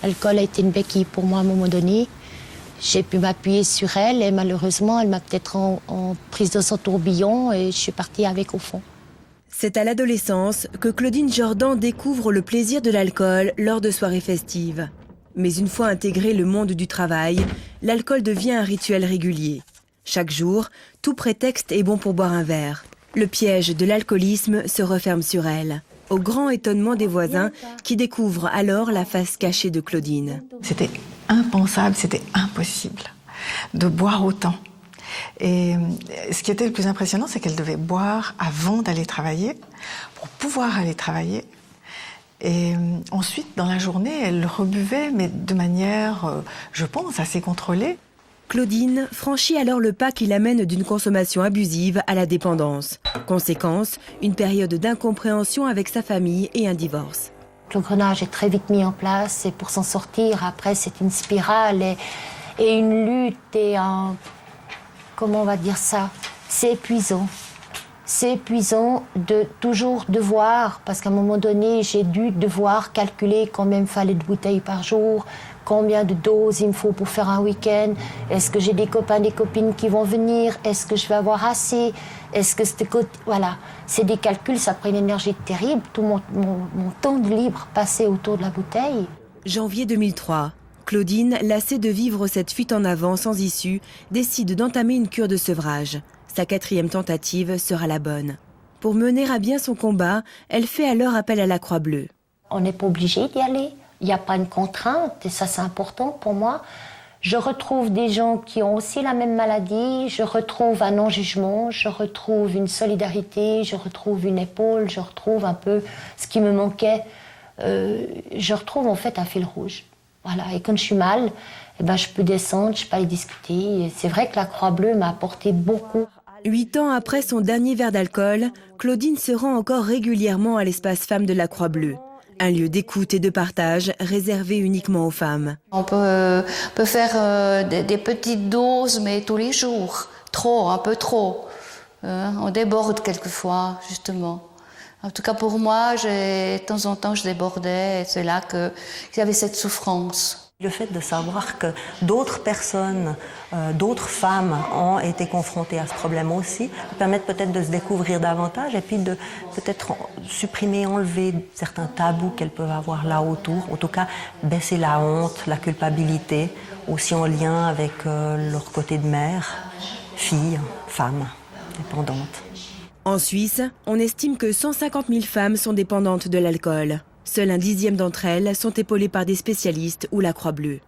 L'alcool a été une béquille pour moi à un moment donné. J'ai pu m'appuyer sur elle et malheureusement, elle m'a peut-être en prise de son tourbillon et je suis partie avec au fond. C'est à l'adolescence que Claudine Jordan découvre le plaisir de l'alcool lors de soirées festives. Mais une fois intégré le monde du travail, l'alcool devient un rituel régulier. Chaque jour, tout prétexte est bon pour boire un verre. Le piège de l'alcoolisme se referme sur elle, au grand étonnement des voisins qui découvrent alors la face cachée de Claudine. C'était impensable, c'était impossible de boire autant. Et ce qui était le plus impressionnant, c'est qu'elle devait boire avant d'aller travailler, pour pouvoir aller travailler. Et ensuite, dans la journée, elle rebuvait, mais de manière, je pense, assez contrôlée. Claudine franchit alors le pas qui l'amène d'une consommation abusive à la dépendance. Conséquence, une période d'incompréhension avec sa famille et un divorce. L'engrenage est très vite mis en place et pour s'en sortir, après, c'est une spirale et une lutte et un... Comment on va dire ça? C'est épuisant. C'est épuisant de toujours devoir, parce qu'à un moment donné, j'ai dû devoir calculer combien il me fallait de bouteilles par jour, combien de doses il me faut pour faire un week-end, est-ce que j'ai des copains, des copines qui vont venir, est-ce que je vais avoir assez, est-ce que c'était... Voilà, c'est des calculs, ça prend une énergie terrible, tout mon temps de libre passé autour de la bouteille. Janvier 2003. Claudine, lassée de vivre cette fuite en avant sans issue, décide d'entamer une cure de sevrage. Sa 4e tentative sera la bonne. Pour mener à bien son combat, elle fait alors appel à la Croix-Bleue. On n'est pas obligé d'y aller, il n'y a pas une contrainte, et ça c'est important pour moi. Je retrouve des gens qui ont aussi la même maladie, je retrouve un non-jugement, je retrouve une solidarité, je retrouve une épaule, je retrouve un peu ce qui me manquait. Je retrouve en fait un fil rouge. Voilà. Et quand je suis mal, eh ben, je peux descendre, je peux aller discuter. Et c'est vrai que la Croix-Bleue m'a apporté beaucoup. 8 ans après son dernier verre d'alcool, Claudine se rend encore régulièrement à l'espace femmes de la Croix-Bleue. Un lieu d'écoute et de partage réservé uniquement aux femmes. On peut faire des petites doses, mais tous les jours. Trop, un peu trop. On déborde quelquefois, justement. En tout cas, pour moi, de temps en temps, je débordais. Et c'est là qu'il y avait cette souffrance. Le fait de savoir que d'autres personnes, d'autres femmes ont été confrontées à ce problème aussi, permettent peut-être de se découvrir davantage et puis de peut-être supprimer, enlever certains tabous qu'elles peuvent avoir là autour. En tout cas, baisser la honte, la culpabilité, aussi en lien avec leur côté de mère, fille, femme, dépendante. En Suisse, on estime que 150 000 femmes sont dépendantes de l'alcool. Seul un 10e d'entre elles sont épaulées par des spécialistes ou la Croix-Bleue.